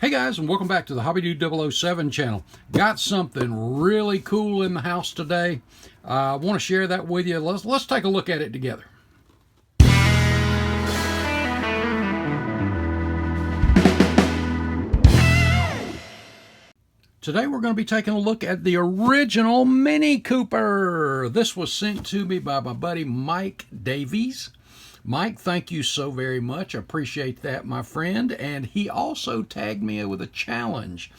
Hey guys, and welcome back to the Hobby Dude 007 channel. Got something really cool in the house today. I want to share that with you. Let's take a look at it together. Today we're going to be taking a look at the original Mini Cooper. This was sent to me by my buddy Mike Davies. Mike, thank you so very much. I appreciate that, my friend. And he also tagged me with a challenge.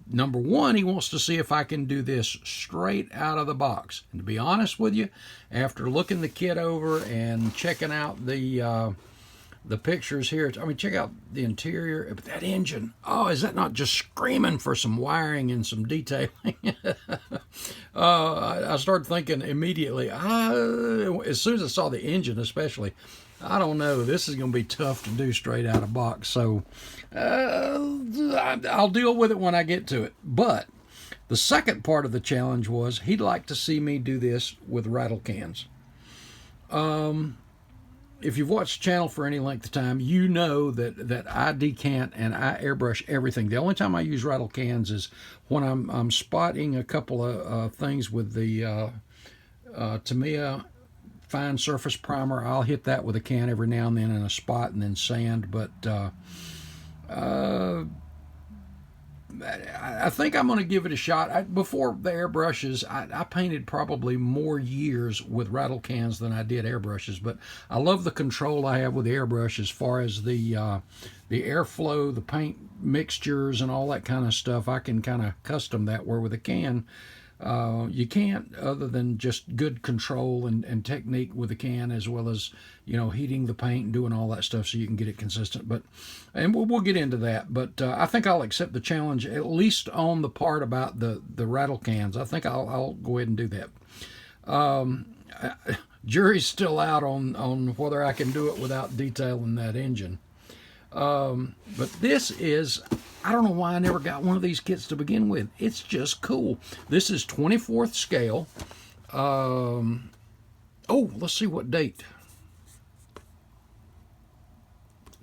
Number one, he wants to see if I can do this straight out of the box. And to be honest with you, after looking the kit over and checking out the pictures here, I mean, check out the interior. But that engine, oh, is that not just screaming for some wiring and some detailing? I started thinking immediately, as soon as I saw the engine especially, I don't know, this is going to be tough to do straight out of box, so I'll deal with it when I get to it. But the second part of the challenge was he'd like to see me do this with rattle cans. If you've watched the channel for any length of time, you know that I decant and I airbrush everything. The only time I use rattle cans is when I'm spotting a couple of things with the Tamiya fine surface primer. I'll hit that with a can every now and then in a spot and then sand. But I think I'm going to give it a shot. Before the airbrushes, I painted probably more years with rattle cans than I did airbrushes, but I love the control I have with the airbrush as far as the airflow, the paint mixtures, and all that kind of stuff. I can kind of custom that, where with a can, you can't, other than just good control and technique with the can, as well as, you know, heating the paint and doing all that stuff so you can get it consistent. But and we'll get into that. But I think I'll accept the challenge, at least on the part about the rattle cans. I think I'll go ahead and do that. Jury's still out on whether I can do it without detailing that engine. But this is, I don't know why I never got one of these kits to begin with. It's just cool. This is 24th scale. Oh, let's see what date.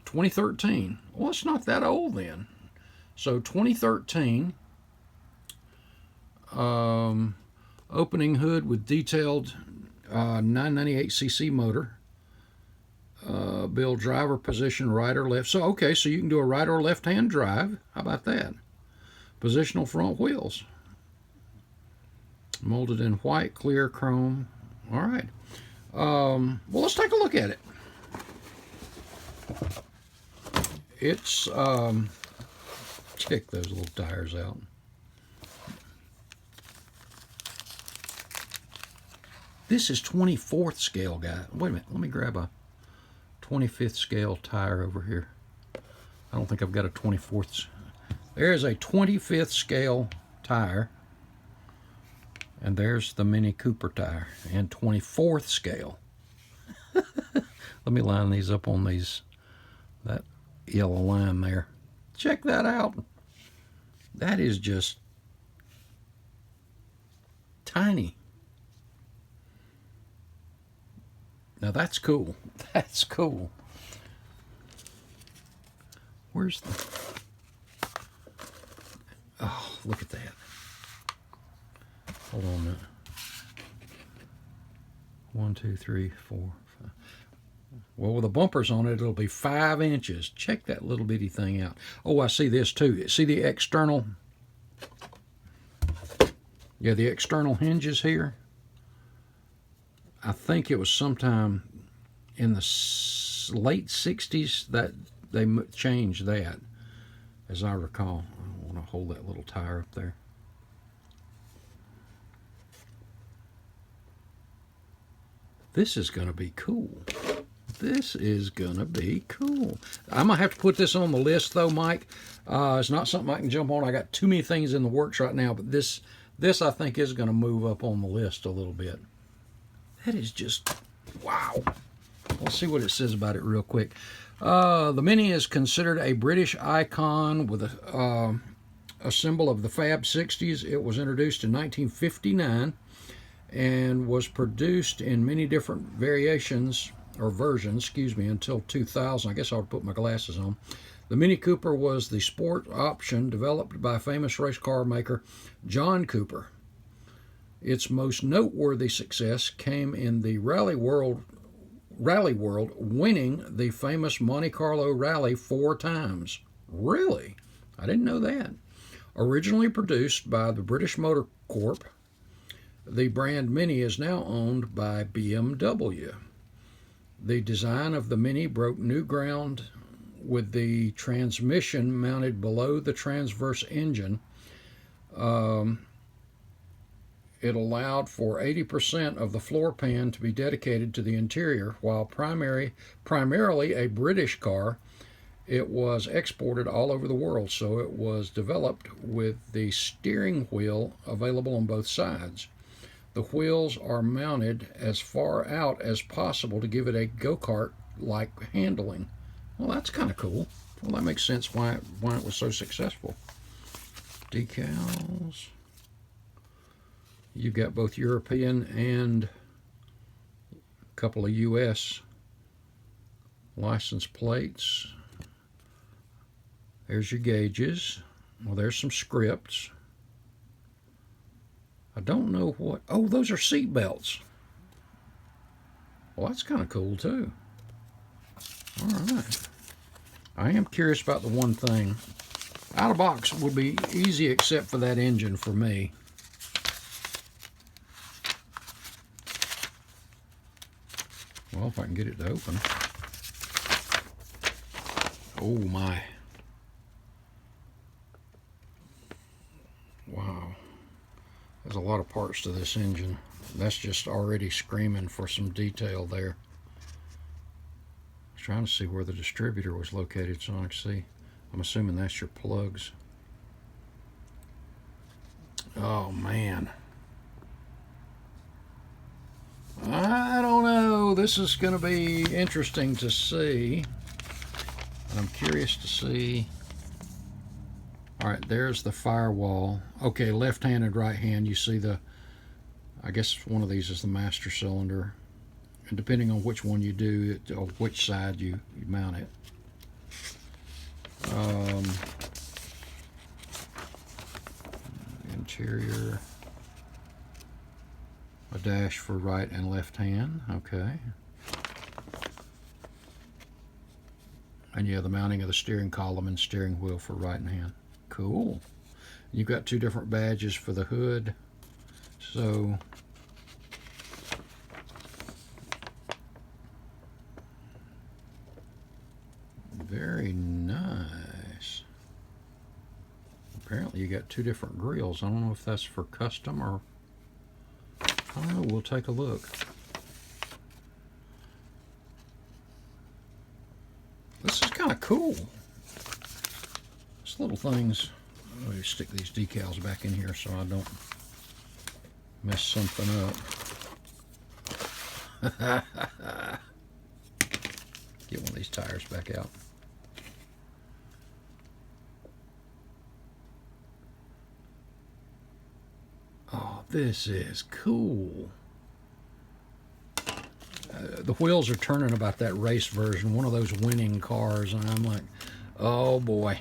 2013. Well, it's not that old then. So 2013. Opening hood with detailed 998cc motor. Build driver position right or left. So, okay, so you can do a right or left-hand drive. How about that? Positional front wheels. Molded in white, clear chrome. All right. Well, let's take a look at it. It's, check those little tires out. This is 24th scale, guys. Wait a minute, let me grab a 25th scale tire over here. I don't think I've got a 24th. There's a 25th scale tire, and there's the Mini Cooper tire, and 24th scale. Let me line these up on that yellow line there. Check that out. That is just tiny. Now that's cool. That's cool. Where's the... Oh, look at that. Hold on a minute. 1, 2, 3, 4, 5. Well, with the bumpers on it, it'll be 5 inches. Check that little bitty thing out. Oh, I see this too. See the external... Yeah, the external hinges here. I think it was sometime in the late 60s that they changed that, as I recall. I want to hold that little tire up there. This is going to be cool. This is going to be cool. I'm going to have to put this on the list, though, Mike. It's not something I can jump on. I got too many things in the works right now, but this I think is going to move up on the list a little bit. That is just, wow. Let's see what it says about it real quick. The Mini is considered a British icon with a symbol of the Fab 60s. It was introduced in 1959 and was produced in many different variations, or versions, excuse me, until 2000. I guess I'll put my glasses on. The Mini Cooper was the sport option developed by famous race car maker John Cooper. Its most noteworthy success came in the rally world, winning the famous Monte Carlo Rally 4 times. Really? I didn't know that. Originally produced by the British Motor Corp, the brand Mini is now owned by BMW. The design of the Mini broke new ground with the transmission mounted below the transverse engine. It allowed for 80% of the floor pan to be dedicated to the interior. While primarily a British car, it was exported all over the world, so it was developed with the steering wheel available on both sides. The wheels are mounted as far out as possible to give it a go-kart-like handling. Well, that's kind of cool. Well, that makes sense why it was so successful. Decals. You've got both European and a couple of U.S. license plates. There's your gauges. Well, there's some scripts. I don't know what... Oh, those are seat belts. Well, that's kind of cool, too. All right. I am curious about the one thing. Out of box would be easy except for that engine for me. Well, if I can get it to open. Oh, my. Wow. There's a lot of parts to this engine. That's just already screaming for some detail there. I was trying to see where the distributor was located so I can see. I'm assuming that's your plugs. Oh, man. I don't know. This is going to be interesting to see. I'm curious to see. All right, there's the firewall. Okay, left hand and right hand, you see the, I guess one of these is the master cylinder. And depending on which one you do, or which side you mount it. Interior. A dash for right and left hand, okay. And yeah, the mounting of the steering column and steering wheel for right hand. Cool. You've got two different badges for the hood. So very nice. Apparently you got two different grills. I don't know if that's for custom or I don't know, we'll take a look. This is kind of cool. These little things, let me stick these decals back in here so I don't mess something up. Get one of these tires back out. Oh, this is cool. The wheels are turning about that race version, one of those winning cars, and I'm like, oh boy.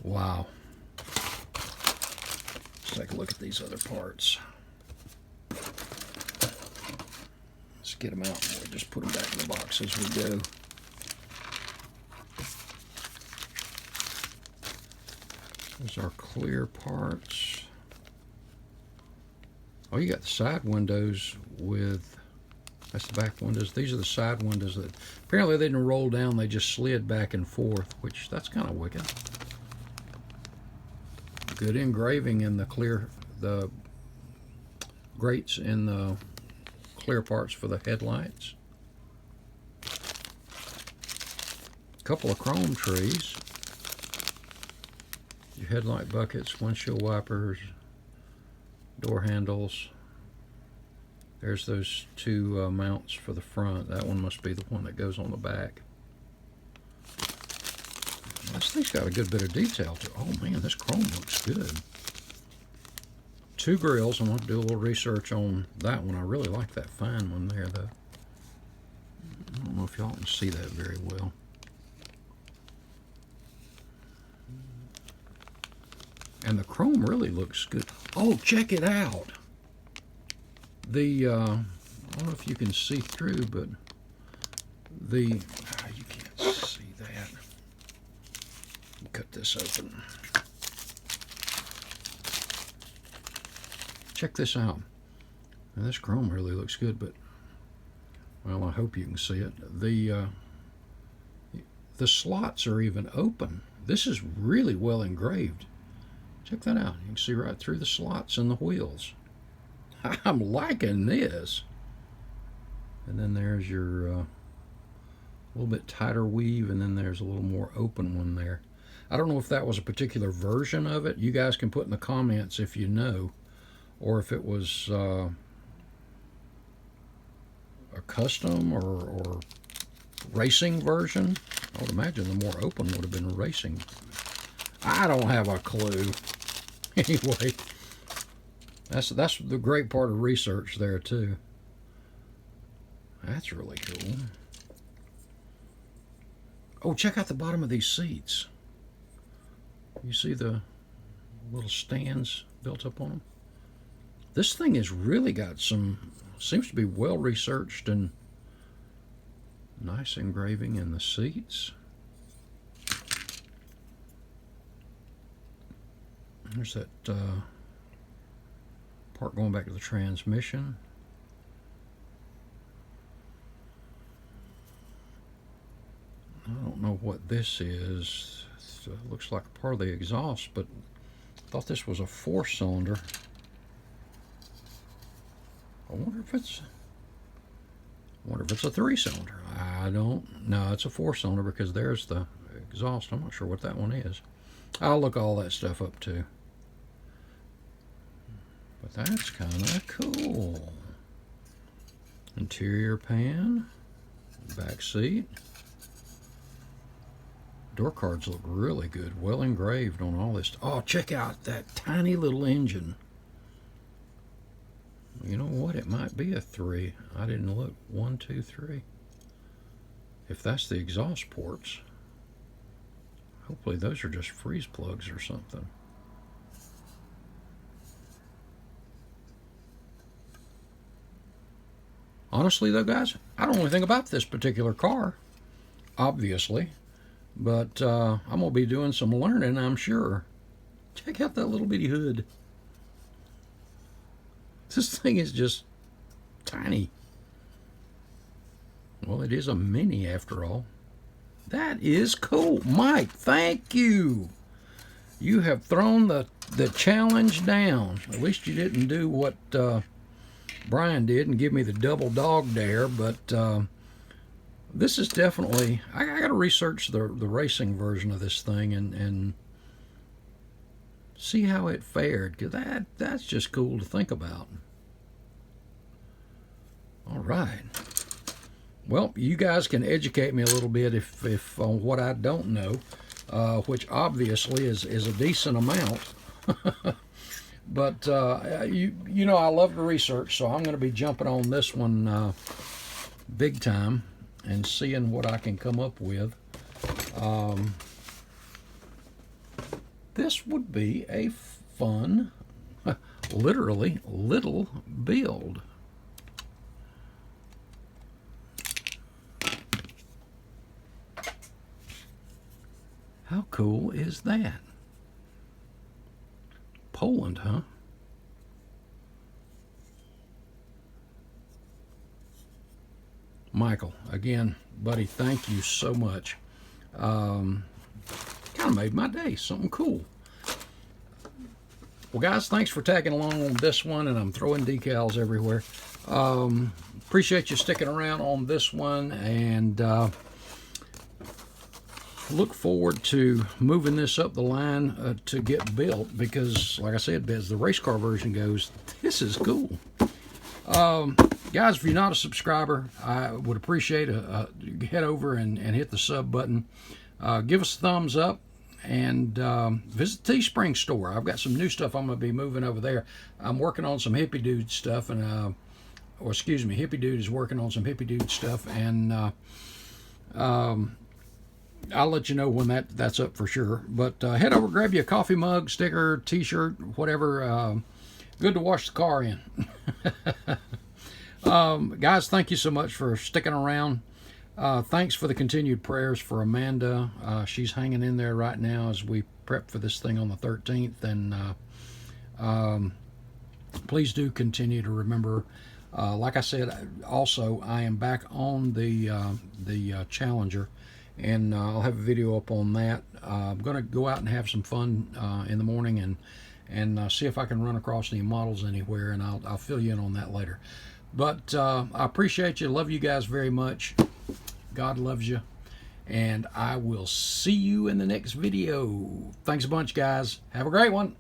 Wow. Let's take a look at these other parts. Let's get them out and we'll just put them back in the box as we go. Those are clear parts. Oh, you got the side windows with, that's the back windows. These are the side windows that apparently they didn't roll down, they just slid back and forth, which that's kind of wicked. Good engraving in the clear, the grates in the clear parts for the headlights. A couple of chrome trees. Your headlight buckets, windshield wipers, door handles. There's those two mounts for the front. That one must be the one that goes on the back. This thing's got a good bit of detail to it. Oh man, this chrome looks good. Two grills. I'm going to do a little research on that one. I really like that fine one there though. I don't know if y'all can see that very well. And the chrome really looks good. Oh, check it out. The, I don't know if you can see through, but you can't see that. Cut this open. Check this out. Now, this chrome really looks good, but, well, I hope you can see it. The slots are even open. This is really well engraved. Check that out. You can see right through the slots and the wheels. I'm liking this. And then there's your little bit tighter weave, and then there's a little more open one there. I don't know if that was a particular version of it. You guys can put in the comments if you know, or if it was a custom or racing version. I would imagine the more open would have been racing. I don't have a clue. Anyway, that's the great part of research there too. That's really cool. Oh, check out the bottom of these seats. You see the little stands built up on them? This thing has really got seems to be well researched, and nice engraving in the seats. There's that part going back to the transmission. I don't know what this is. It looks like part of the exhaust, but I thought this was a 4-cylinder. I wonder if it's a 3-cylinder. I don't know. It's a 4-cylinder because there's the exhaust. I'm not sure what that one is. I'll look all that stuff up too. But that's kind of cool. Interior pan, back seat. Door cards look really good, well engraved on all this. Oh, check out that tiny little engine. You know what? It might be a 3. I didn't look. 1, 2, 3. If that's the exhaust ports, hopefully those are just freeze plugs or something. Honestly though, guys, I don't know anything about this particular car, obviously, but I'm going to be doing some learning, I'm sure. Check out that little bitty hood. This thing is just tiny. Well, it is a Mini after all. That is cool. Mike, thank you. You have thrown the challenge down. At least you didn't do what Brian did and give me the double dog dare, but this is definitely, I got to research the racing version of this thing and see how it fared, because that's just cool to think about. All right. Well, you guys can educate me a little bit if on what I don't know, which obviously is a decent amount. But you know I love to research, so I'm going to be jumping on this one big time and seeing what I can come up with. This would be a fun, literally, little build. How cool is that? Poland, huh? Michael, again, buddy, thank you so much. Kind of made my day, something cool. Well, guys, thanks for tagging along on this one, and I'm throwing decals everywhere. Appreciate you sticking around on this one, and look forward to moving this up the line to get built, because like I said, as the race car version goes, this is cool. Guys, if you're not a subscriber, I would appreciate head over and hit the sub button. Give us a thumbs up, and visit the Teespring store. I've got some new stuff I'm going to be moving over there. I'm working on some hippie dude stuff, and or excuse me, Hippie Dude is working on some Hippie Dude stuff, and I'll let you know when that's up for sure. But head over, grab you a coffee mug, sticker, t-shirt, whatever. Good to wash the car in. Guys, thank you so much for sticking around. Thanks for the continued prayers for Amanda. She's hanging in there right now as we prep for this thing on the 13th. And please do continue to remember. Like I said, also, I am back on the Challenger. And I'll have a video up on that. I'm going to go out and have some fun in the morning and see if I can run across any models anywhere, and I'll fill you in on that later. But I appreciate you. Love you guys very much. God loves you. And I will see you in the next video. Thanks a bunch, guys. Have a great one.